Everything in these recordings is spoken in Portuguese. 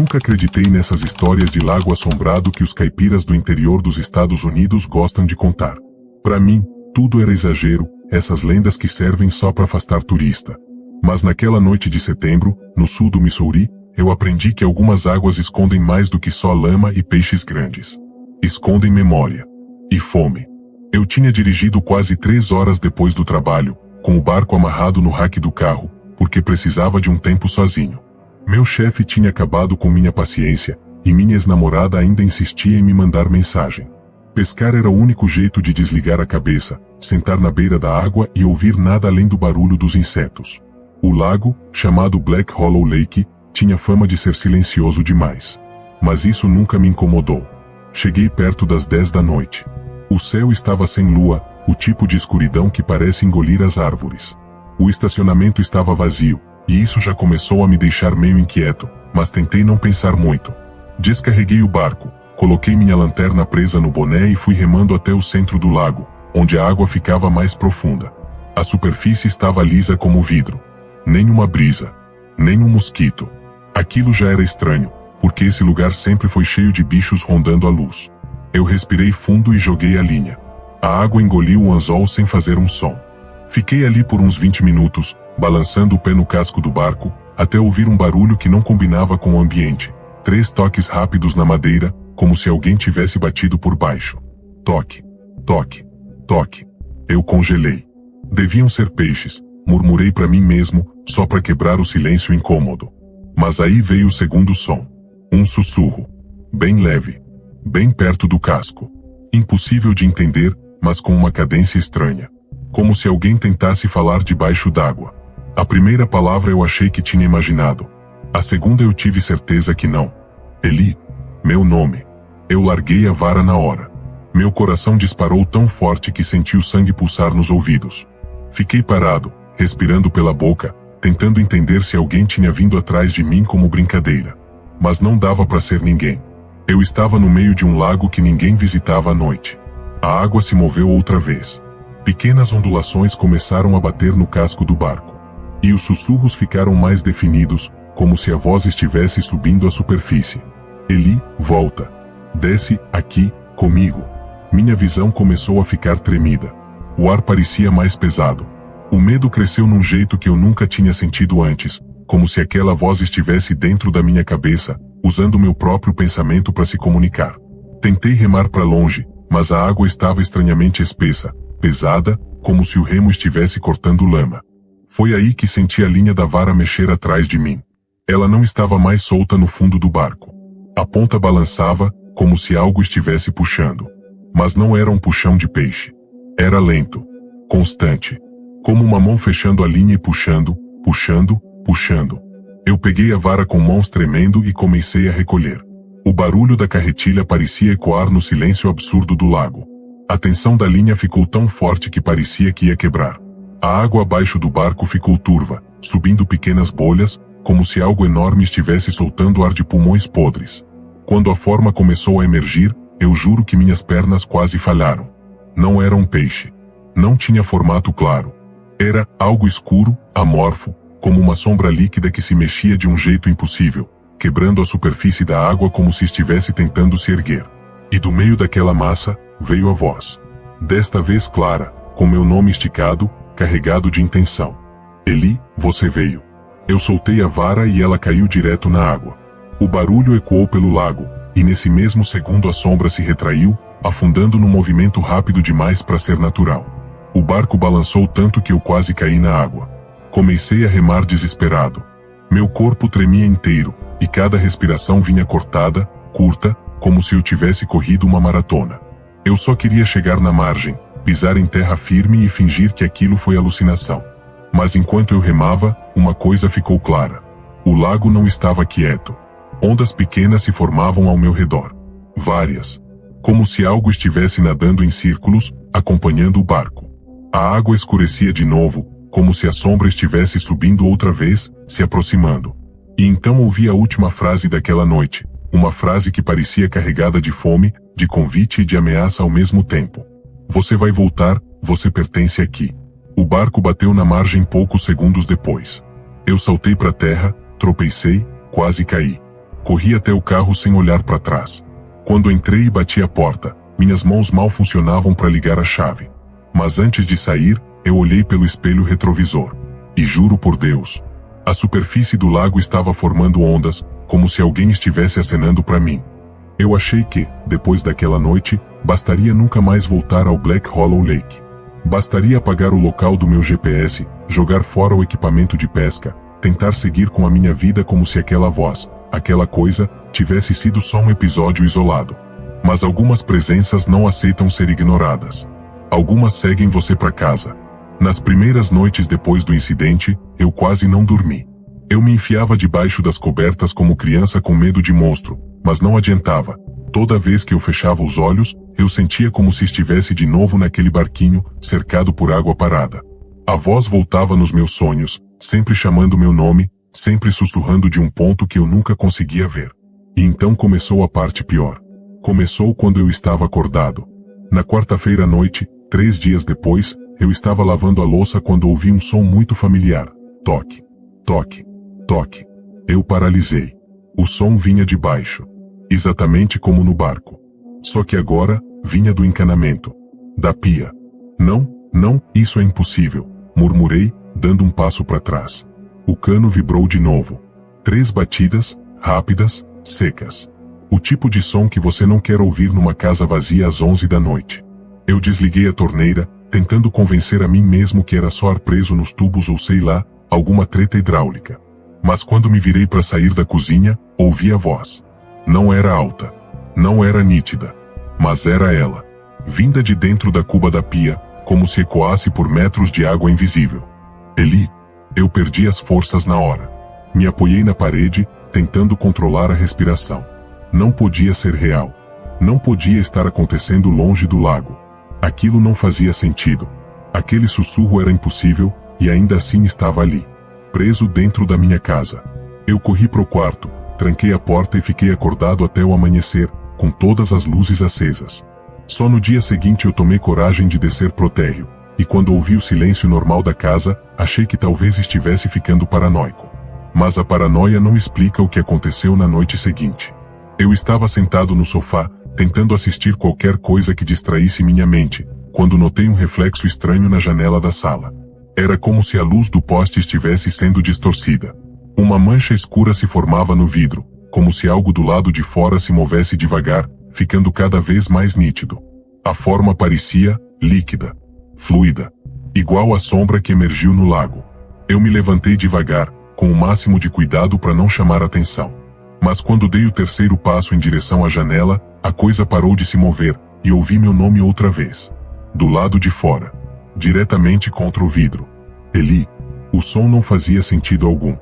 nunca acreditei nessas histórias de lago assombrado que os caipiras do interior dos Estados Unidos gostam de contar. Para mim, tudo era exagero, essas lendas que servem só para afastar turista. Mas naquela noite de setembro, no sul do Missouri, eu aprendi que algumas águas escondem mais do que só lama e peixes grandes. Escondem memória. E fome. Eu tinha dirigido quase 3 horas depois do trabalho, com o barco amarrado no rack do carro, porque precisava de um tempo sozinho. Meu chefe tinha acabado com minha paciência, e minha ex-namorada ainda insistia em me mandar mensagem. Pescar era o único jeito de desligar a cabeça, sentar na beira da água e ouvir nada além do barulho dos insetos. O lago, chamado Black Hollow Lake, tinha fama de ser silencioso demais. Mas isso nunca me incomodou. Cheguei perto das 10 da noite. O céu estava sem lua, o tipo de escuridão que parece engolir as árvores. O estacionamento estava vazio, e isso já começou a me deixar meio inquieto, mas tentei não pensar muito. Descarreguei o barco, coloquei minha lanterna presa no boné e fui remando até o centro do lago, onde a água ficava mais profunda. A superfície estava lisa como vidro. Nem uma brisa. Nem um mosquito. Aquilo já era estranho, porque esse lugar sempre foi cheio de bichos rondando a luz. Eu respirei fundo e joguei a linha. A água engoliu o anzol sem fazer um som. Fiquei ali por uns 20 minutos, balançando o pé no casco do barco, até ouvir um barulho que não combinava com o ambiente. 3 toques rápidos na madeira, como se alguém tivesse batido por baixo. Toque, toque, toque. Eu congelei. Deviam ser peixes, murmurei para mim mesmo, só para quebrar o silêncio incômodo. Mas aí veio o segundo som. Um sussurro. Bem leve. Bem perto do casco. Impossível de entender, mas com uma cadência estranha. Como se alguém tentasse falar debaixo d'água. A primeira palavra eu achei que tinha imaginado. A segunda eu tive certeza que não. Eli. Meu nome. Eu larguei a vara na hora. Meu coração disparou tão forte que senti o sangue pulsar nos ouvidos. Fiquei parado, respirando pela boca, tentando entender se alguém tinha vindo atrás de mim como brincadeira. Mas não dava para ser ninguém. Eu estava no meio de um lago que ninguém visitava à noite. A água se moveu outra vez. Pequenas ondulações começaram a bater no casco do barco. E os sussurros ficaram mais definidos, como se a voz estivesse subindo à superfície. Eli, volta. Desce, aqui, comigo. Minha visão começou a ficar tremida. O ar parecia mais pesado. O medo cresceu num jeito que eu nunca tinha sentido antes, como se aquela voz estivesse dentro da minha cabeça, usando meu próprio pensamento para se comunicar. Tentei remar para longe, mas a água estava estranhamente espessa, pesada, como se o remo estivesse cortando lama. Foi aí que senti a linha da vara mexer atrás de mim. Ela não estava mais solta no fundo do barco. A ponta balançava, como se algo estivesse puxando. Mas não era um puxão de peixe. Era lento, constante. Como uma mão fechando a linha e puxando, puxando, puxando. Eu peguei a vara com mãos tremendo e comecei a recolher. O barulho da carretilha parecia ecoar no silêncio absurdo do lago. A tensão da linha ficou tão forte que parecia que ia quebrar. A água abaixo do barco ficou turva, subindo pequenas bolhas, como se algo enorme estivesse soltando ar de pulmões podres. Quando a forma começou a emergir, eu juro que minhas pernas quase falharam. Não era um peixe. Não tinha formato claro. Era algo escuro, amorfo, como uma sombra líquida que se mexia de um jeito impossível, quebrando a superfície da água como se estivesse tentando se erguer. E do meio daquela massa, veio a voz. Desta vez clara, com meu nome esticado, carregado de intenção. Eli, você veio. Eu soltei a vara e ela caiu direto na água. O barulho ecoou pelo lago, e nesse mesmo segundo a sombra se retraiu, afundando num movimento rápido demais para ser natural. O barco balançou tanto que eu quase caí na água. Comecei a remar desesperado. Meu corpo tremia inteiro, e cada respiração vinha cortada, curta, como se eu tivesse corrido uma maratona. Eu só queria chegar na margem, pisar em terra firme e fingir que aquilo foi alucinação. Mas enquanto eu remava, uma coisa ficou clara. O lago não estava quieto. Ondas pequenas se formavam ao meu redor. Várias. Como se algo estivesse nadando em círculos, acompanhando o barco. A água escurecia de novo, como se a sombra estivesse subindo outra vez, se aproximando. E então ouvi a última frase daquela noite, uma frase que parecia carregada de fome, de convite e de ameaça ao mesmo tempo. Você vai voltar, você pertence aqui. O barco bateu na margem poucos segundos depois. Eu saltei para a terra, tropecei, quase caí. Corri até o carro sem olhar para trás. Quando entrei e bati a porta, minhas mãos mal funcionavam para ligar a chave. Mas antes de sair, eu olhei pelo espelho retrovisor. E juro por Deus, a superfície do lago estava formando ondas, como se alguém estivesse acenando para mim. Eu achei que, depois daquela noite, bastaria nunca mais voltar ao Black Hollow Lake. Bastaria apagar o local do meu GPS, jogar fora o equipamento de pesca, tentar seguir com a minha vida como se aquela voz, aquela coisa, tivesse sido só um episódio isolado. Mas algumas presenças não aceitam ser ignoradas. Algumas seguem você para casa. Nas primeiras noites depois do incidente, eu quase não dormi. Eu me enfiava debaixo das cobertas como criança com medo de monstro, mas não adiantava. Toda vez que eu fechava os olhos, eu sentia como se estivesse de novo naquele barquinho, cercado por água parada. A voz voltava nos meus sonhos, sempre chamando meu nome, sempre sussurrando de um ponto que eu nunca conseguia ver. E então começou a parte pior. Começou quando eu estava acordado. Na quarta-feira à noite, 3 dias depois, eu estava lavando a louça quando ouvi um som muito familiar. Toque, toque, toque. Eu paralisei. O som vinha de baixo. Exatamente como no barco. Só que agora, vinha do encanamento. Da pia. Não, não, isso é impossível, murmurei, dando um passo para trás. O cano vibrou de novo. 3 batidas, rápidas, secas. O tipo de som que você não quer ouvir numa casa vazia às 11 da noite. Eu desliguei a torneira, tentando convencer a mim mesmo que era só ar preso nos tubos ou sei lá, alguma treta hidráulica. Mas quando me virei para sair da cozinha, ouvi a voz. Não era alta. Não era nítida. Mas era ela. Vinda de dentro da cuba da pia, como se ecoasse por metros de água invisível. Eli. Eu perdi as forças na hora. Me apoiei na parede, tentando controlar a respiração. Não podia ser real. Não podia estar acontecendo longe do lago. Aquilo não fazia sentido. Aquele sussurro era impossível, e ainda assim estava ali. Preso dentro da minha casa. Eu corri pro quarto, tranquei a porta e fiquei acordado até o amanhecer, com todas as luzes acesas. Só no dia seguinte eu tomei coragem de descer pro térreo, e quando ouvi o silêncio normal da casa, achei que talvez estivesse ficando paranoico. Mas a paranoia não explica o que aconteceu na noite seguinte. Eu estava sentado no sofá, tentando assistir qualquer coisa que distraísse minha mente, quando notei um reflexo estranho na janela da sala. Era como se a luz do poste estivesse sendo distorcida. Uma mancha escura se formava no vidro, como se algo do lado de fora se movesse devagar, ficando cada vez mais nítido. A forma parecia líquida, fluida, igual à sombra que emergiu no lago. Eu me levantei devagar, com o máximo de cuidado para não chamar atenção. Mas quando dei o terceiro passo em direção à janela, a coisa parou de se mover, e ouvi meu nome outra vez. Do lado de fora. Diretamente contra o vidro. Eli. O som não fazia sentido algum.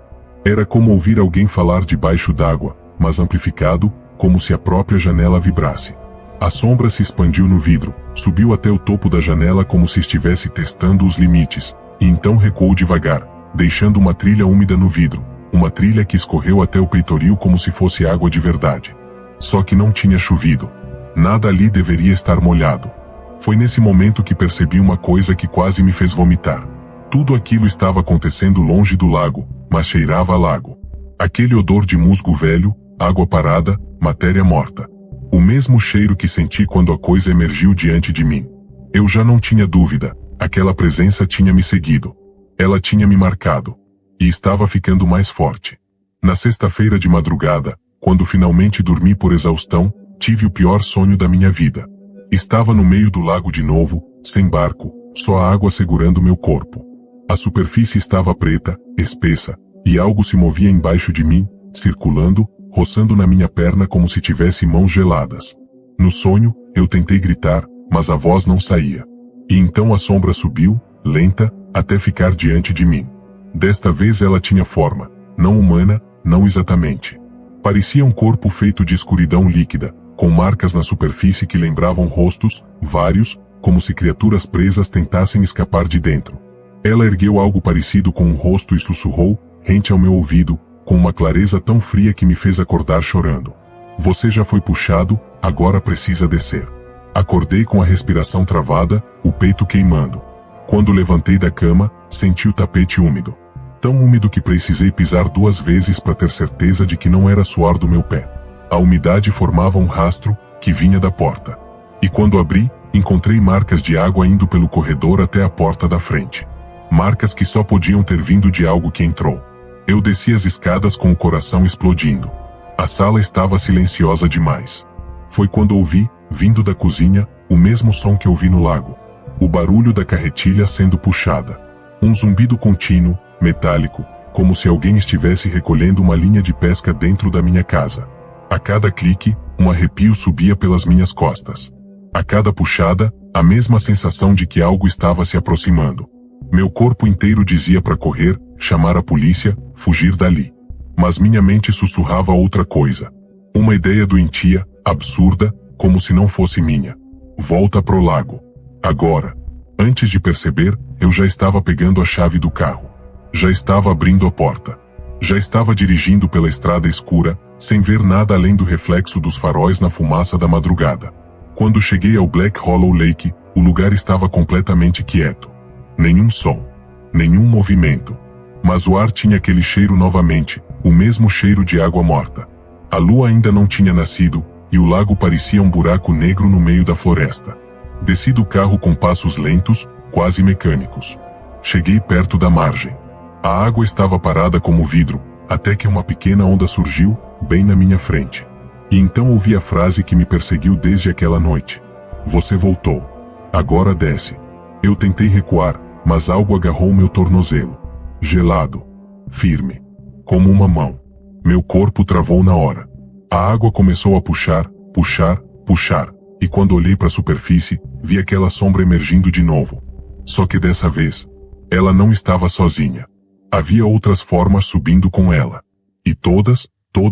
Era como ouvir alguém falar debaixo d'água, mas amplificado, como se a própria janela vibrasse. A sombra se expandiu no vidro, subiu até o topo da janela como se estivesse testando os limites, e então recuou devagar, deixando uma trilha úmida no vidro, uma trilha que escorreu até o peitoril como se fosse água de verdade. Só que não tinha chovido. Nada ali deveria estar molhado. Foi nesse momento que percebi uma coisa que quase me fez vomitar. Tudo aquilo estava acontecendo longe do lago, mas cheirava a lago. Aquele odor de musgo velho, água parada, matéria morta. O mesmo cheiro que senti quando a coisa emergiu diante de mim. Eu já não tinha dúvida, aquela presença tinha me seguido. Ela tinha me marcado. E estava ficando mais forte. Na sexta-feira de madrugada, quando finalmente dormi por exaustão, tive o pior sonho da minha vida. Estava no meio do lago de novo, sem barco, só a água segurando meu corpo. A superfície estava preta, espessa, e algo se movia embaixo de mim, circulando, roçando na minha perna como se tivesse mãos geladas. No sonho, eu tentei gritar, mas a voz não saía. E então a sombra subiu, lenta, até ficar diante de mim. Desta vez ela tinha forma, não humana, não exatamente. Parecia um corpo feito de escuridão líquida, com marcas na superfície que lembravam rostos, vários, como se criaturas presas tentassem escapar de dentro. Ela ergueu algo parecido com um rosto e sussurrou, rente ao meu ouvido, com uma clareza tão fria que me fez acordar chorando. Você já foi puxado, agora precisa descer. Acordei com a respiração travada, o peito queimando. Quando levantei da cama, senti o tapete úmido. Tão úmido que precisei pisar 2 vezes para ter certeza de que não era suor do meu pé. A umidade formava um rastro que vinha da porta. E quando abri, encontrei marcas de água indo pelo corredor até a porta da frente. Marcas que só podiam ter vindo de algo que entrou. Eu desci as escadas com o coração explodindo. A sala estava silenciosa demais. Foi quando ouvi, vindo da cozinha, o mesmo som que ouvi no lago. O barulho da carretilha sendo puxada. Um zumbido contínuo, metálico, como se alguém estivesse recolhendo uma linha de pesca dentro da minha casa. A cada clique, um arrepio subia pelas minhas costas. A cada puxada, a mesma sensação de que algo estava se aproximando. Meu corpo inteiro dizia para correr, chamar a polícia, fugir dali. Mas minha mente sussurrava outra coisa. Uma ideia doentia, absurda, como se não fosse minha. Volta pro lago. Agora. Antes de perceber, eu já estava pegando a chave do carro. Já estava abrindo a porta. Já estava dirigindo pela estrada escura, sem ver nada além do reflexo dos faróis na fumaça da madrugada. Quando cheguei ao Black Hollow Lake, o lugar estava completamente quieto. Nenhum som. Nenhum movimento. Mas o ar tinha aquele cheiro novamente, o mesmo cheiro de água morta. A lua ainda não tinha nascido, e o lago parecia um buraco negro no meio da floresta. Desci do carro com passos lentos, quase mecânicos. Cheguei perto da margem. A água estava parada como vidro, até que uma pequena onda surgiu, bem na minha frente. E então ouvi a frase que me perseguiu desde aquela noite. Você voltou. Agora desce. Eu tentei recuar, mas algo agarrou meu tornozelo. Gelado. Firme. Como uma mão. Meu corpo travou na hora. A água começou a puxar, puxar, puxar. E quando olhei para a superfície, vi aquela sombra emergindo de novo. Só que dessa vez, ela não estava sozinha. Havia outras formas subindo com ela. E todas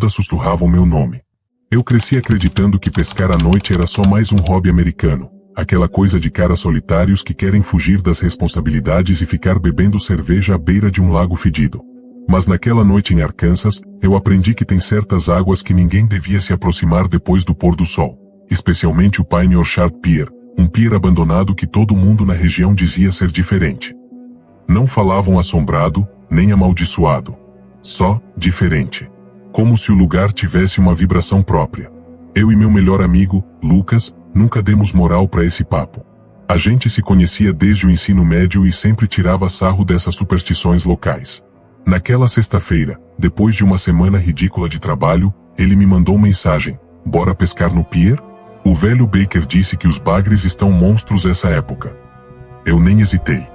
sussurravam meu nome. Eu cresci acreditando que pescar à noite era só mais um hobby americano. Aquela coisa de caras solitários que querem fugir das responsabilidades e ficar bebendo cerveja à beira de um lago fedido. Mas naquela noite em Arkansas, eu aprendi que tem certas águas que ninguém devia se aproximar depois do pôr do sol. Especialmente o Pine Orchard Pier, um pier abandonado que todo mundo na região dizia ser diferente. Não falavam assombrado, nem amaldiçoado. Só, diferente. Como se o lugar tivesse uma vibração própria. Eu e meu melhor amigo, Lucas, nunca demos moral para esse papo. A gente se conhecia desde o ensino médio e sempre tirava sarro dessas superstições locais. Naquela sexta-feira, depois de uma semana ridícula de trabalho, ele me mandou mensagem: bora pescar no pier? O velho Baker disse que os bagres estão monstros essa época. Eu nem hesitei.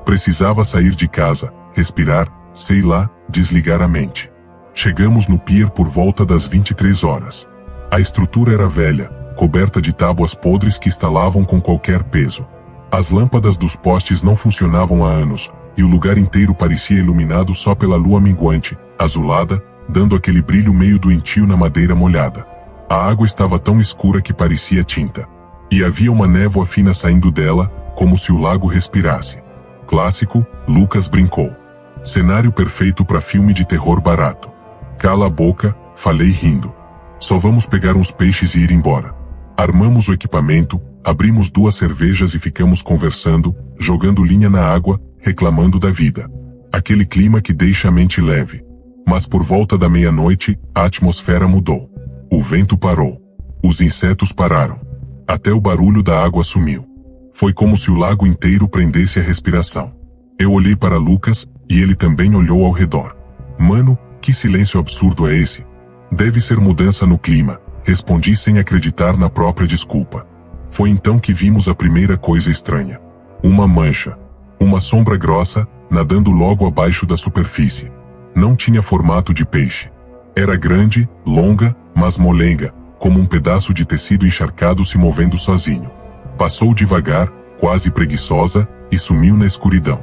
Precisava sair de casa, respirar, sei lá, desligar a mente. Chegamos no pier por volta das 23 horas. A estrutura era velha, coberta de tábuas podres que estalavam com qualquer peso. As lâmpadas dos postes não funcionavam há anos, e o lugar inteiro parecia iluminado só pela lua minguante, azulada, dando aquele brilho meio doentio na madeira molhada. A água estava tão escura que parecia tinta. E havia uma névoa fina saindo dela, como se o lago respirasse. Clássico, Lucas brincou. Cenário perfeito para filme de terror barato. Cala a boca, falei rindo. Só vamos pegar uns peixes e ir embora. Armamos o equipamento, abrimos 2 cervejas e ficamos conversando, jogando linha na água, reclamando da vida. Aquele clima que deixa a mente leve. Mas por volta da meia-noite, a atmosfera mudou. O vento parou. Os insetos pararam. Até o barulho da água sumiu. Foi como se o lago inteiro prendesse a respiração. Eu olhei para Lucas, e ele também olhou ao redor. Mano, que silêncio absurdo é esse? Deve ser mudança no clima, respondi sem acreditar na própria desculpa. Foi então que vimos a primeira coisa estranha. Uma mancha. Uma sombra grossa, nadando logo abaixo da superfície. Não tinha formato de peixe. Era grande, longa, mas molenga, como um pedaço de tecido encharcado se movendo sozinho. Passou devagar, quase preguiçosa, e sumiu na escuridão.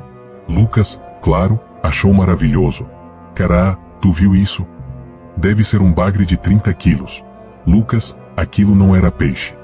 Lucas, claro, achou maravilhoso. Cará, tu viu isso? Deve ser um bagre de 30 quilos. Lucas, aquilo não era peixe.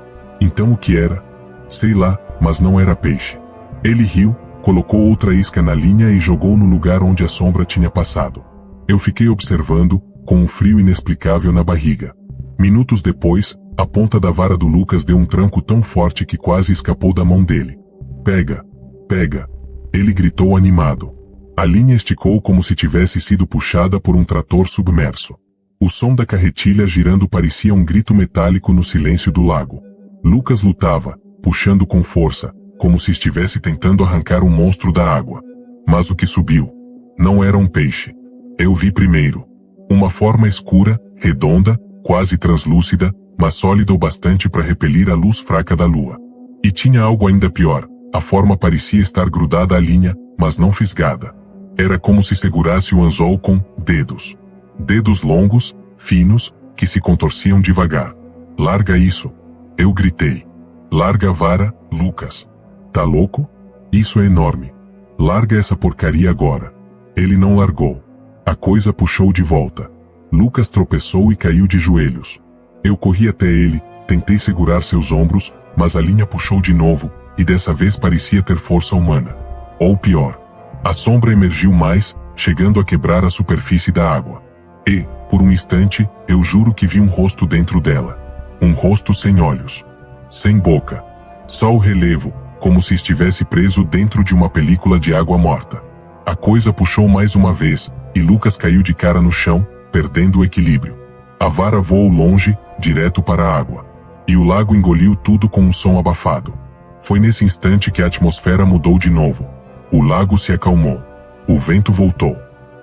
Então o que era? Sei lá, mas não era peixe. Ele riu, colocou outra isca na linha e jogou no lugar onde a sombra tinha passado. Eu fiquei observando, com um frio inexplicável na barriga. Minutos depois, a ponta da vara do Lucas deu um tranco tão forte que quase escapou da mão dele. Pega! Pega! Ele gritou animado. A linha esticou como se tivesse sido puxada por um trator submerso. O som da carretilha girando parecia um grito metálico no silêncio do lago. Lucas lutava, puxando com força, como se estivesse tentando arrancar um monstro da água. Mas o que subiu não era um peixe. Eu vi primeiro uma forma escura, redonda, quase translúcida, mas sólida o bastante para repelir a luz fraca da lua. E tinha algo ainda pior. A forma parecia estar grudada à linha, mas não fisgada. Era como se segurasse o anzol com dedos. Dedos longos, finos, que se contorciam devagar. Larga isso! Eu gritei. Larga a vara, Lucas. Tá louco? Isso é enorme. Larga essa porcaria agora. Ele não largou. A coisa puxou de volta. Lucas tropeçou e caiu de joelhos. Eu corri até ele, tentei segurar seus ombros, mas a linha puxou de novo, e dessa vez parecia ter força humana. Ou pior. A sombra emergiu mais, chegando a quebrar a superfície da água. E, por um instante, eu juro que vi um rosto dentro dela. Um rosto sem olhos. Sem boca. Só o relevo, como se estivesse preso dentro de uma película de água morta. A coisa puxou mais uma vez, e Lucas caiu de cara no chão, perdendo o equilíbrio. A vara voou longe, direto para a água. E o lago engoliu tudo com um som abafado. Foi nesse instante que a atmosfera mudou de novo. O lago se acalmou. O vento voltou.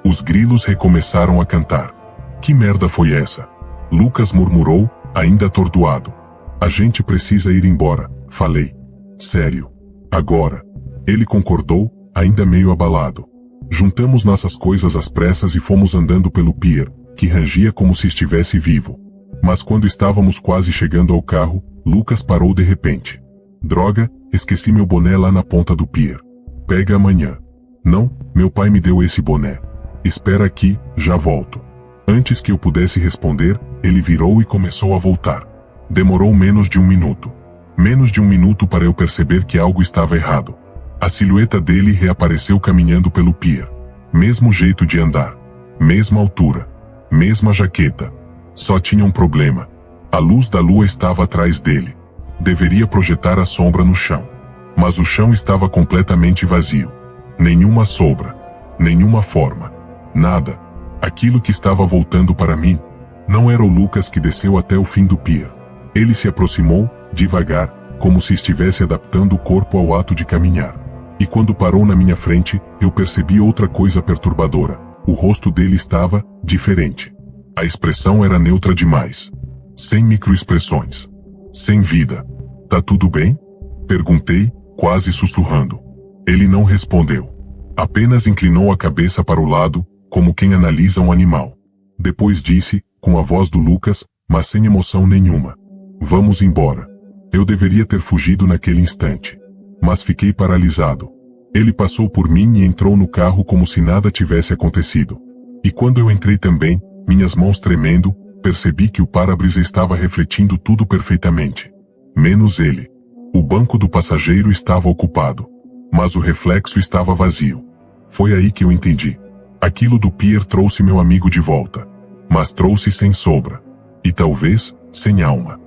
Os grilos recomeçaram a cantar. Que merda foi essa? Lucas murmurou, ainda atordoado. A gente precisa ir embora, falei. Sério. Agora. Ele concordou, ainda meio abalado. Juntamos nossas coisas às pressas e fomos andando pelo pier, que rangia como se estivesse vivo. Mas quando estávamos quase chegando ao carro, Lucas parou de repente. Droga, esqueci meu boné lá na ponta do pier. Pega amanhã. Não, meu pai me deu esse boné. Espera aqui, já volto. Antes que eu pudesse responder, ele virou e começou a voltar. Demorou menos de um minuto. Menos de um minuto para eu perceber que algo estava errado. A silhueta dele reapareceu caminhando pelo pier. Mesmo jeito de andar. Mesma altura. Mesma jaqueta. Só tinha um problema. A luz da lua estava atrás dele. Deveria projetar a sombra no chão. Mas o chão estava completamente vazio. Nenhuma sombra. Nenhuma forma. Nada. Aquilo que estava voltando para mim não era o Lucas que desceu até o fim do pier. Ele se aproximou, devagar, como se estivesse adaptando o corpo ao ato de caminhar. E quando parou na minha frente, eu percebi outra coisa perturbadora. O rosto dele estava diferente. A expressão era neutra demais. Sem microexpressões. Sem vida. Tá tudo bem? Perguntei, quase sussurrando. Ele não respondeu. Apenas inclinou a cabeça para o lado, como quem analisa um animal. Depois disse, com a voz do Lucas, mas sem emoção nenhuma. Vamos embora. Eu deveria ter fugido naquele instante. Mas fiquei paralisado. Ele passou por mim e entrou no carro como se nada tivesse acontecido. E quando eu entrei também, minhas mãos tremendo, percebi que o para-brisa estava refletindo tudo perfeitamente. Menos ele. O banco do passageiro estava ocupado. Mas o reflexo estava vazio. Foi aí que eu entendi. Aquilo do pier trouxe meu amigo de volta. Mas trouxe sem sombra. E talvez, sem alma.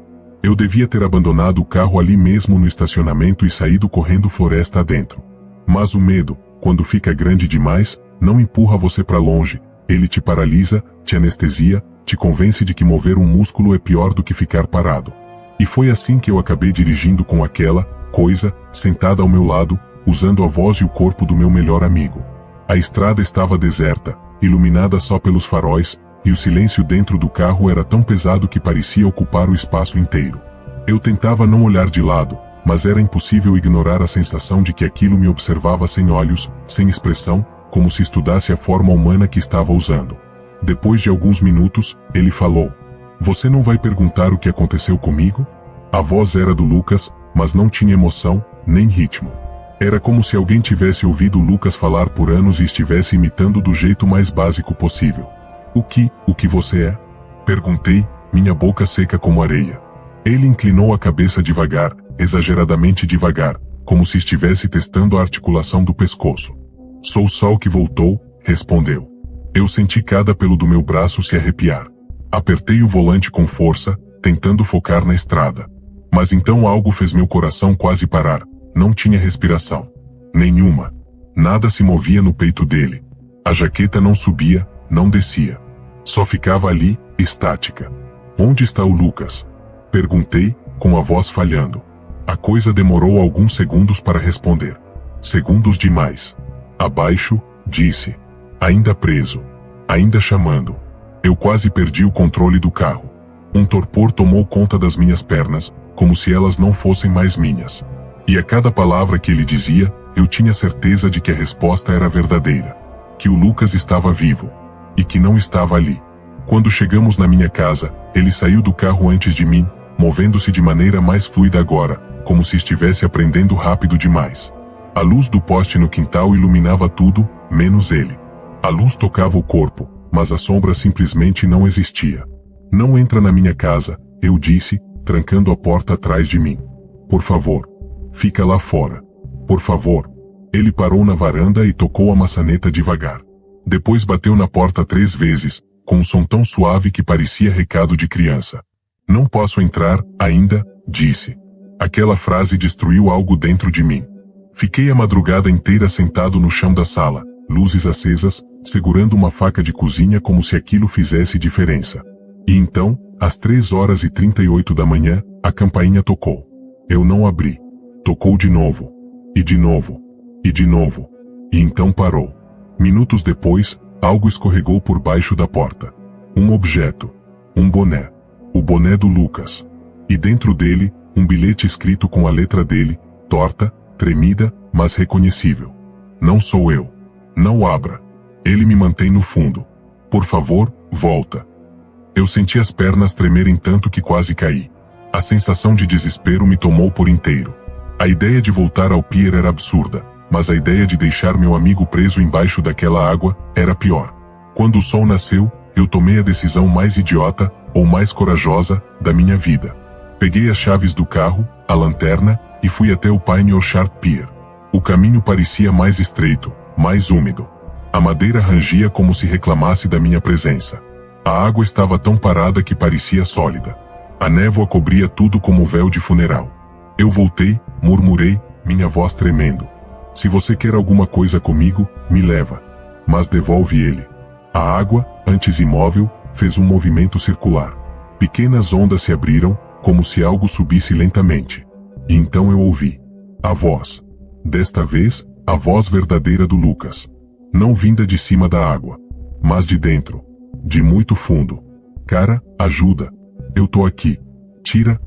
Eu devia ter abandonado o carro ali mesmo no estacionamento e saído correndo floresta adentro. Mas o medo, quando fica grande demais, não empurra você para longe. Ele te paralisa, te anestesia, te convence de que mover um músculo é pior do que ficar parado. E foi assim que eu acabei dirigindo com aquela coisa, sentada ao meu lado, usando a voz e o corpo do meu melhor amigo. A estrada estava deserta, iluminada só pelos faróis, e o silêncio dentro do carro era tão pesado que parecia ocupar o espaço inteiro. Eu tentava não olhar de lado, mas era impossível ignorar a sensação de que aquilo me observava sem olhos, sem expressão, como se estudasse a forma humana que estava usando. Depois de alguns minutos, ele falou: "Você não vai perguntar o que aconteceu comigo?" A voz era do Lucas, mas não tinha emoção, nem ritmo. Era como se alguém tivesse ouvido Lucas falar por anos e estivesse imitando do jeito mais básico possível. O que você é?" Perguntei, minha boca seca como areia. Ele inclinou a cabeça devagar, exageradamente devagar, como se estivesse testando a articulação do pescoço. "Sou o sol que voltou", respondeu. Eu senti cada pelo do meu braço se arrepiar. Apertei o volante com força, tentando focar na estrada. Mas então algo fez meu coração quase parar. Não tinha respiração. Nenhuma. Nada se movia no peito dele. A jaqueta não subia, não descia. Só ficava ali, estática. Onde está o Lucas? Perguntei, com a voz falhando. A coisa demorou alguns segundos para responder. Segundos demais. Abaixo, disse. Ainda preso. Ainda chamando. Eu quase perdi o controle do carro. Um torpor tomou conta das minhas pernas, como se elas não fossem mais minhas. E a cada palavra que ele dizia, eu tinha certeza de que a resposta era verdadeira. Que o Lucas estava vivo. E que não estava ali. Quando chegamos na minha casa, ele saiu do carro antes de mim, movendo-se de maneira mais fluida agora, como se estivesse aprendendo rápido demais. A luz do poste no quintal iluminava tudo, menos ele. A luz tocava o corpo, mas a sombra simplesmente não existia. Não entra na minha casa, eu disse, trancando a porta atrás de mim. Por favor. Fica lá fora. Por favor. Ele parou na varanda e tocou a maçaneta devagar. Depois bateu na porta 3 vezes, com um som tão suave que parecia recado de criança. Não posso entrar, ainda, disse. Aquela frase destruiu algo dentro de mim. Fiquei a madrugada inteira sentado no chão da sala, luzes acesas, segurando uma faca de cozinha como se aquilo fizesse diferença. E então, às 3h38 da manhã, a campainha tocou. Eu não abri. Tocou de novo. E de novo. E de novo. E então parou. Minutos depois, algo escorregou por baixo da porta. Um objeto. Um boné. O boné do Lucas. E dentro dele, um bilhete escrito com a letra dele, torta, tremida, mas reconhecível. Não sou eu. Não abra. Ele me mantém no fundo. Por favor, volta. Eu senti as pernas tremerem tanto que quase caí. A sensação de desespero me tomou por inteiro. A ideia de voltar ao pier era absurda, mas a ideia de deixar meu amigo preso embaixo daquela água era pior. Quando o sol nasceu, eu tomei a decisão mais idiota, ou mais corajosa, da minha vida. Peguei as chaves do carro, a lanterna, e fui até o Pine Orchard Pier. O caminho parecia mais estreito, mais úmido. A madeira rangia como se reclamasse da minha presença. A água estava tão parada que parecia sólida. A névoa cobria tudo como véu de funeral. Eu voltei, murmurei, minha voz tremendo. Se você quer alguma coisa comigo, me leva. Mas devolve ele. A água, antes imóvel, fez um movimento circular. Pequenas ondas se abriram, como se algo subisse lentamente. E então eu ouvi. A voz. Desta vez, a voz verdadeira do Lucas. Não vinda de cima da água, mas de dentro. De muito fundo. Cara, ajuda. Eu tô aqui. Tira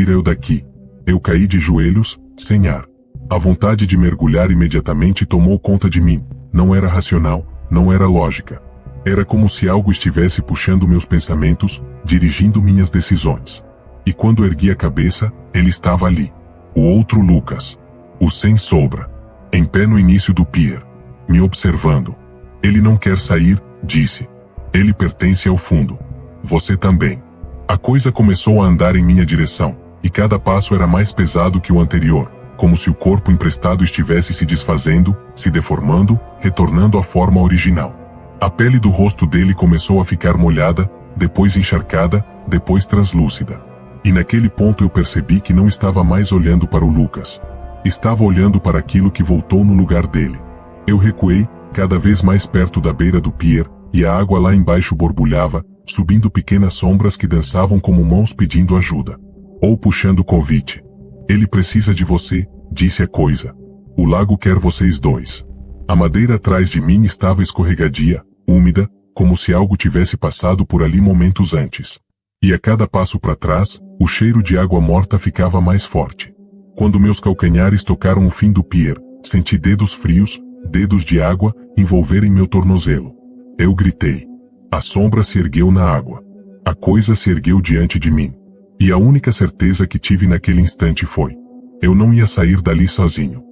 eu daqui. Eu caí de joelhos, sem ar. A vontade de mergulhar imediatamente tomou conta de mim. Não era racional, não era lógica. Era como se algo estivesse puxando meus pensamentos, dirigindo minhas decisões. E quando ergui a cabeça, ele estava ali. O outro Lucas. O sem sombra. Em pé no início do pier. Me observando. Ele não quer sair, disse. Ele pertence ao fundo. Você também. A coisa começou a andar em minha direção, e cada passo era mais pesado que o anterior, como se o corpo emprestado estivesse se desfazendo, se deformando, retornando à forma original. A pele do rosto dele começou a ficar molhada, depois encharcada, depois translúcida. E naquele ponto eu percebi que não estava mais olhando para o Lucas. Estava olhando para aquilo que voltou no lugar dele. Eu recuei, cada vez mais perto da beira do pier, e a água lá embaixo borbulhava, subindo pequenas sombras que dançavam como mãos pedindo ajuda. Ou puxando convite. Ele precisa de você, disse a coisa. O lago quer vocês dois. A madeira atrás de mim estava escorregadia, úmida, como se algo tivesse passado por ali momentos antes. E a cada passo para trás, o cheiro de água morta ficava mais forte. Quando meus calcanhares tocaram o fim do pier, senti dedos frios, dedos de água, envolverem meu tornozelo. Eu gritei. A sombra se ergueu na água. A coisa se ergueu diante de mim. E a única certeza que tive naquele instante foi: eu não ia sair dali sozinho.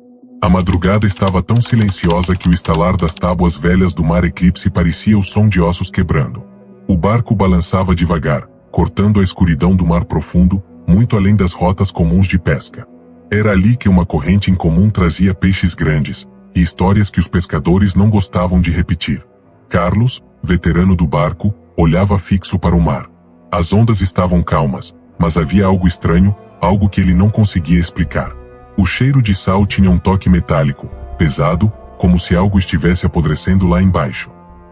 A madrugada estava tão silenciosa que o estalar das tábuas velhas do mar Eclipse parecia o som de ossos quebrando. O barco balançava devagar, cortando a escuridão do mar profundo, muito além das rotas comuns de pesca. Era ali que uma corrente incomum trazia peixes grandes, e histórias que os pescadores não gostavam de repetir. Carlos, veterano do barco, olhava fixo para o mar. As ondas estavam calmas, mas havia algo estranho, algo que ele não conseguia explicar. O cheiro de sal tinha um toque metálico, pesado, como se algo estivesse apodrecendo lá embaixo.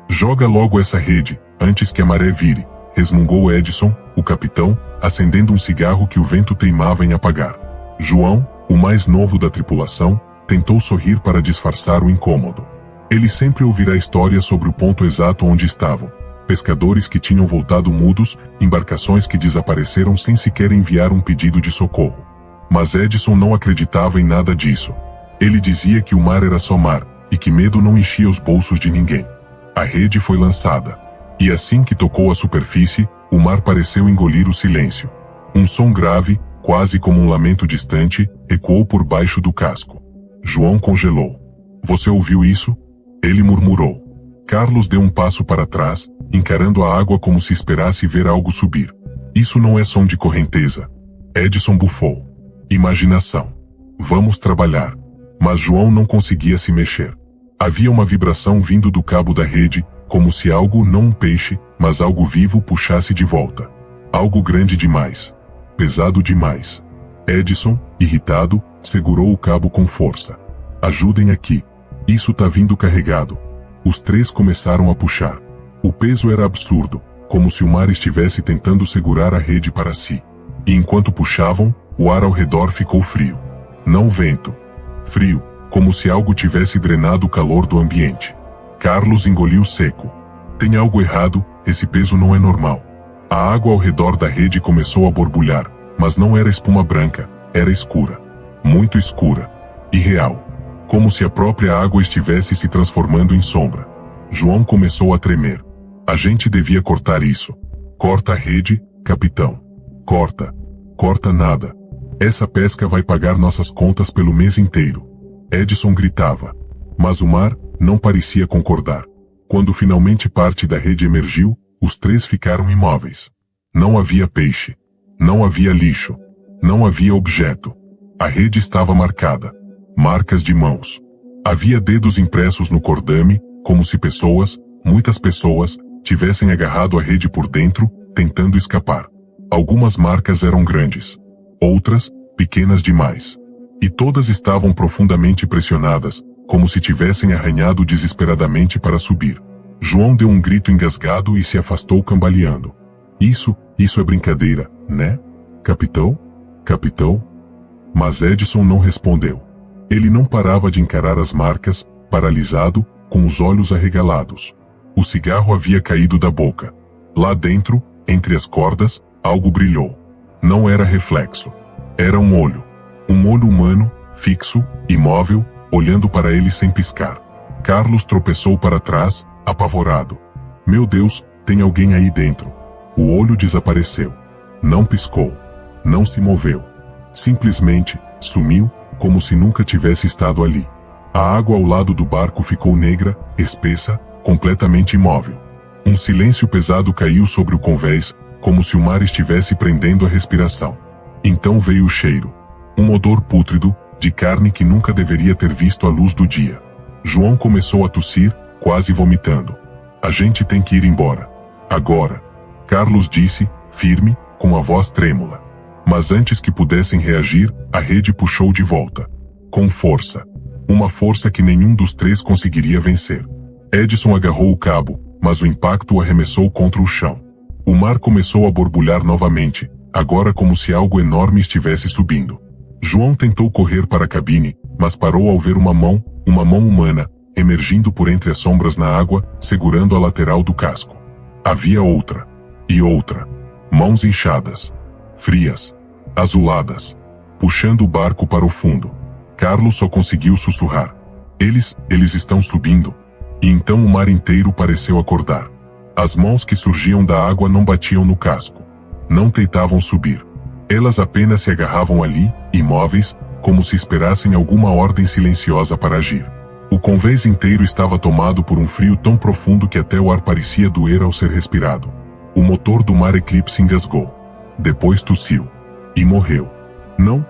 Joga logo essa rede, antes que a maré vire, resmungou Edison, o capitão, acendendo um cigarro que o vento teimava em apagar. João, o mais novo da tripulação, tentou sorrir para disfarçar o incômodo. Ele sempre ouvira histórias sobre o ponto exato onde estavam. Pescadores que tinham voltado mudos, embarcações que desapareceram sem sequer enviar um pedido de socorro. Mas Edison não acreditava em nada disso. Ele dizia que o mar era só mar, e que medo não enchia os bolsos de ninguém. A rede foi lançada. E assim que tocou a superfície, o mar pareceu engolir o silêncio. Um som grave, quase como um lamento distante, ecoou por baixo do casco. João congelou. Você ouviu isso? Ele murmurou. Carlos deu um passo para trás, encarando a água como se esperasse ver algo subir. Isso não é som de correnteza. Edison bufou. Imaginação. Vamos trabalhar. Mas João não conseguia se mexer. Havia uma vibração vindo do cabo da rede, como se algo, não um peixe, mas algo vivo puxasse de volta. Algo grande demais. Pesado demais. Edison, irritado, segurou o cabo com força. Ajudem aqui. Isso tá vindo carregado. Os três começaram a puxar. O peso era absurdo, como se o mar estivesse tentando segurar a rede para si. E enquanto puxavam, o ar ao redor ficou frio. Não vento. Frio, como se algo tivesse drenado o calor do ambiente. Carlos engoliu seco. Tem algo errado, esse peso não é normal. A água ao redor da rede começou a borbulhar, mas não era espuma branca, era escura. Muito escura. Irreal. Como se a própria água estivesse se transformando em sombra. João começou a tremer. A gente devia cortar isso. Corta a rede, capitão. Corta. Corta nada. Essa pesca vai pagar nossas contas pelo mês inteiro. Edison gritava. Mas o mar não parecia concordar. Quando finalmente parte da rede emergiu, os três ficaram imóveis. Não havia peixe. Não havia lixo. Não havia objeto. A rede estava marcada. Marcas de mãos. Havia dedos impressos no cordame, como se pessoas, muitas pessoas, tivessem agarrado a rede por dentro, tentando escapar. Algumas marcas eram grandes. Outras, pequenas demais. E todas estavam profundamente pressionadas, como se tivessem arranhado desesperadamente para subir. João deu um grito engasgado e se afastou cambaleando. Isso é brincadeira, né? Capitão? Capitão? Mas Edison não respondeu. Ele não parava de encarar as marcas, paralisado, com os olhos arregalados. O cigarro havia caído da boca. Lá dentro, entre as cordas, algo brilhou. Não era reflexo. Era um olho. Um olho humano, fixo, imóvel, olhando para ele sem piscar. Carlos tropeçou para trás, apavorado. Meu Deus, tem alguém aí dentro. O olho desapareceu. Não piscou. Não se moveu. Simplesmente, sumiu, como se nunca tivesse estado ali. A água ao lado do barco ficou negra, espessa, completamente imóvel. Um silêncio pesado caiu sobre o convés, como se o mar estivesse prendendo a respiração. Então veio o cheiro. Um odor pútrido, de carne que nunca deveria ter visto a luz do dia. João começou a tossir, quase vomitando. A gente tem que ir embora. Agora. Carlos disse, firme, com a voz trêmula. Mas antes que pudessem reagir, a rede puxou de volta. Com força. Uma força que nenhum dos três conseguiria vencer. Edison agarrou o cabo, mas o impacto o arremessou contra o chão. O mar começou a borbulhar novamente, agora como se algo enorme estivesse subindo. João tentou correr para a cabine, mas parou ao ver uma mão humana, emergindo por entre as sombras na água, segurando a lateral do casco. Havia outra. E outra. Mãos inchadas. Frias. Azuladas. Puxando o barco para o fundo. Carlos só conseguiu sussurrar. Eles estão subindo. E então o mar inteiro pareceu acordar. As mãos que surgiam da água não batiam no casco. Não tentavam subir. Elas apenas se agarravam ali, imóveis, como se esperassem alguma ordem silenciosa para agir. O convés inteiro estava tomado por um frio tão profundo que até o ar parecia doer ao ser respirado. O motor do Mar Eclipse engasgou. Depois tossiu. E morreu. Não,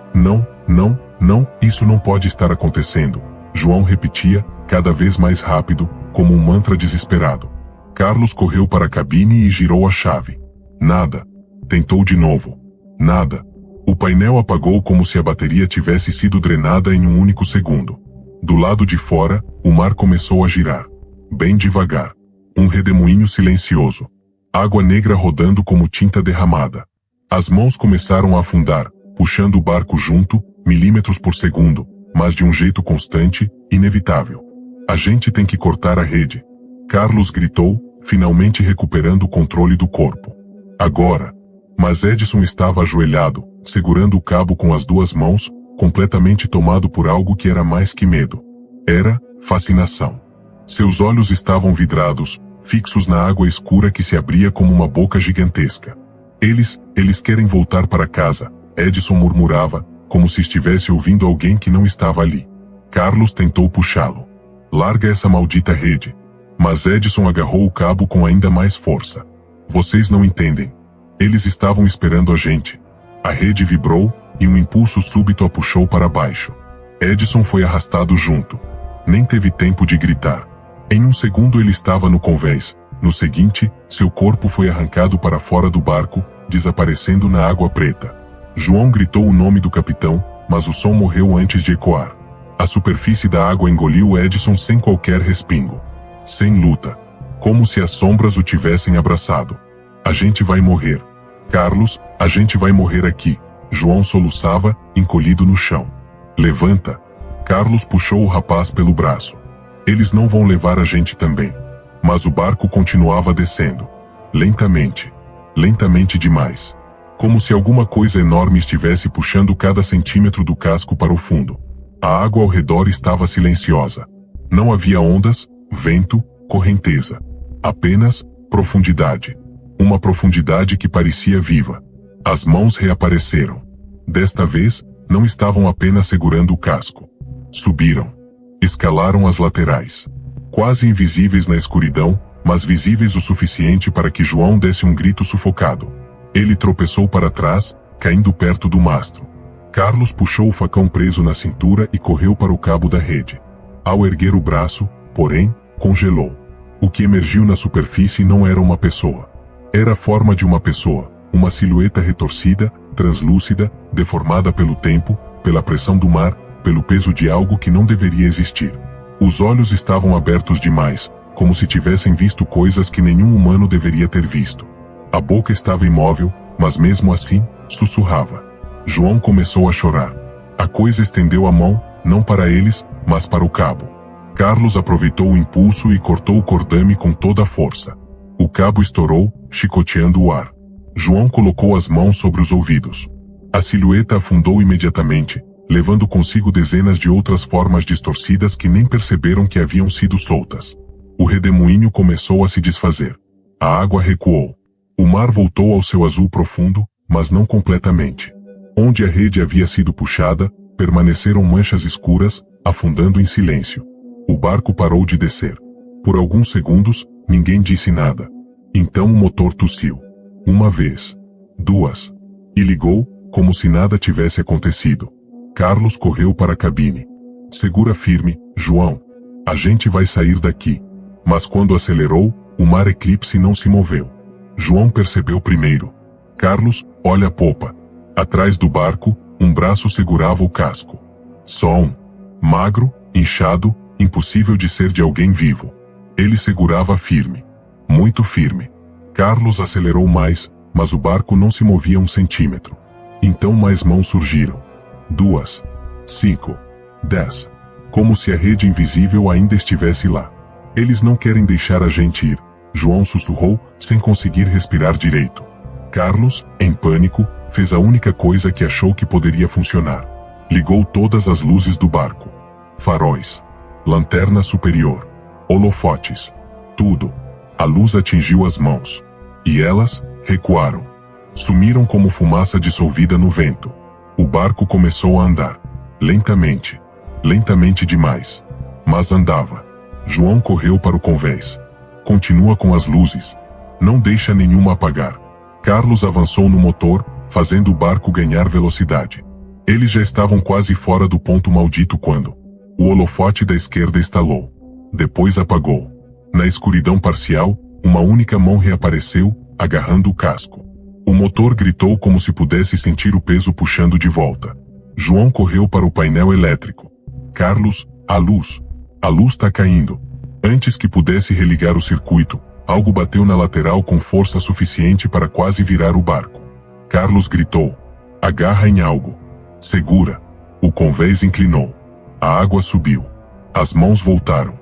isso não pode estar acontecendo. João repetia, cada vez mais rápido, como um mantra desesperado. Carlos correu para a cabine e girou a chave. Nada. Tentou de novo. Nada. O painel apagou como se a bateria tivesse sido drenada em um único segundo. Do lado de fora, o mar começou a girar. Bem devagar. Um redemoinho silencioso. Água negra rodando como tinta derramada. As mãos começaram a afundar, puxando o barco junto, milímetros por segundo, mas de um jeito constante, inevitável. A gente tem que cortar a rede. Carlos gritou, finalmente recuperando o controle do corpo. Agora. Mas Edson estava ajoelhado, segurando o cabo com as duas mãos, completamente tomado por algo que era mais que medo. Era fascinação. Seus olhos estavam vidrados, fixos na água escura que se abria como uma boca gigantesca. Eles querem voltar para casa, Edson murmurava, como se estivesse ouvindo alguém que não estava ali. Carlos tentou puxá-lo. Larga essa maldita rede. Mas Edson agarrou o cabo com ainda mais força. Vocês não entendem. Eles estavam esperando a gente. A rede vibrou, e um impulso súbito a puxou para baixo. Edson foi arrastado junto. Nem teve tempo de gritar. Em um segundo ele estava no convés. No seguinte, seu corpo foi arrancado para fora do barco, desaparecendo na água preta. João gritou o nome do capitão, mas o som morreu antes de ecoar. A superfície da água engoliu Edson sem qualquer respingo. Sem luta. Como se as sombras o tivessem abraçado. A gente vai morrer. Carlos, a gente vai morrer aqui. João soluçava, encolhido no chão. Levanta. Carlos puxou o rapaz pelo braço. Eles não vão levar a gente também. Mas o barco continuava descendo. Lentamente. Lentamente demais. Como se alguma coisa enorme estivesse puxando cada centímetro do casco para o fundo. A água ao redor estava silenciosa. Não havia ondas, vento, correnteza. Apenas profundidade. Uma profundidade que parecia viva. As mãos reapareceram. Desta vez, não estavam apenas segurando o casco. Subiram. Escalaram as laterais. Quase invisíveis na escuridão, mas visíveis o suficiente para que João desse um grito sufocado. Ele tropeçou para trás, caindo perto do mastro. Carlos puxou o facão preso na cintura e correu para o cabo da rede. Ao erguer o braço, porém, congelou. O que emergiu na superfície não era uma pessoa. Era a forma de uma pessoa, uma silhueta retorcida, translúcida, deformada pelo tempo, pela pressão do mar, pelo peso de algo que não deveria existir. Os olhos estavam abertos demais, como se tivessem visto coisas que nenhum humano deveria ter visto. A boca estava imóvel, mas mesmo assim, sussurrava. João começou a chorar. A coisa estendeu a mão, não para eles, mas para o cabo. Carlos aproveitou o impulso e cortou o cordame com toda a força. O cabo estourou, chicoteando o ar. João colocou as mãos sobre os ouvidos. A silhueta afundou imediatamente, levando consigo dezenas de outras formas distorcidas que nem perceberam que haviam sido soltas. O redemoinho começou a se desfazer. A água recuou. O mar voltou ao seu azul profundo, mas não completamente. Onde a rede havia sido puxada, permaneceram manchas escuras, afundando em silêncio. O barco parou de descer. Por alguns segundos, ninguém disse nada. Então o motor tossiu. Uma vez. Duas. E ligou, como se nada tivesse acontecido. Carlos correu para a cabine. Segura firme, João. A gente vai sair daqui. Mas quando acelerou, o mar eclipse não se moveu. João percebeu primeiro. Carlos, olha a popa. Atrás do barco, um braço segurava o casco. Só um. Magro, inchado, impossível de ser de alguém vivo. Ele segurava firme. Muito firme. Carlos acelerou mais, mas o barco não se movia 1 centímetro. Então mais mãos surgiram. 2. 5. 10. Como se a rede invisível ainda estivesse lá. Eles não querem deixar a gente ir, João sussurrou, sem conseguir respirar direito. Carlos, em pânico, fez a única coisa que achou que poderia funcionar. Ligou todas as luzes do barco. Faróis. Lanterna superior. Holofotes. Tudo. A luz atingiu as mãos. E elas recuaram. Sumiram como fumaça dissolvida no vento. O barco começou a andar. Lentamente. Lentamente demais. Mas andava. João correu para o convés. Continua com as luzes. Não deixa nenhuma apagar. Carlos avançou no motor, fazendo o barco ganhar velocidade. Eles já estavam quase fora do ponto maldito quando o holofote da esquerda estalou. Depois apagou. Na escuridão parcial, uma única mão reapareceu, agarrando o casco. O motor gritou como se pudesse sentir o peso puxando de volta. João correu para o painel elétrico. Carlos, A luz. A luz tá caindo. Antes que pudesse religar o circuito, algo bateu na lateral com força suficiente para quase virar o barco. Carlos gritou. Agarra em algo. Segura. O convés inclinou. A água subiu. As mãos voltaram.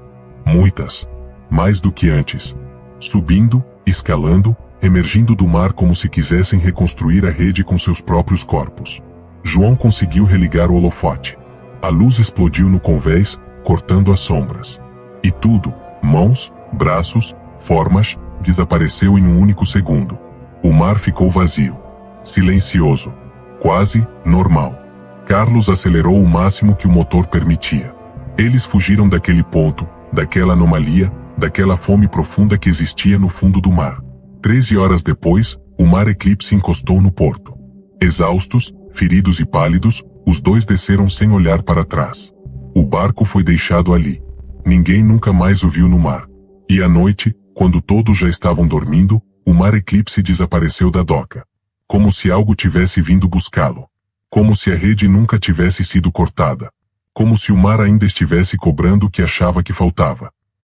Muitas. Mais do que antes. Subindo, escalando, emergindo do mar como se quisessem reconstruir a rede com seus próprios corpos. João conseguiu religar o holofote. A luz explodiu no convés, cortando as sombras. E tudo, mãos, braços, formas, desapareceu em um único segundo. O mar ficou vazio. Silencioso. Quase normal. Carlos acelerou o máximo que o motor permitia. Eles fugiram daquele ponto, daquela anomalia, daquela fome profunda que existia no fundo do mar. 13 horas depois, o mar Eclipse encostou no porto. Exaustos, feridos e pálidos, os dois desceram sem olhar para trás. O barco foi deixado ali. Ninguém nunca mais o viu no mar. E à noite, quando todos já estavam dormindo, o mar Eclipse desapareceu da doca. Como se algo tivesse vindo buscá-lo. Como se a rede nunca tivesse sido cortada. Como se o mar ainda estivesse cobrando o que achava que faltava.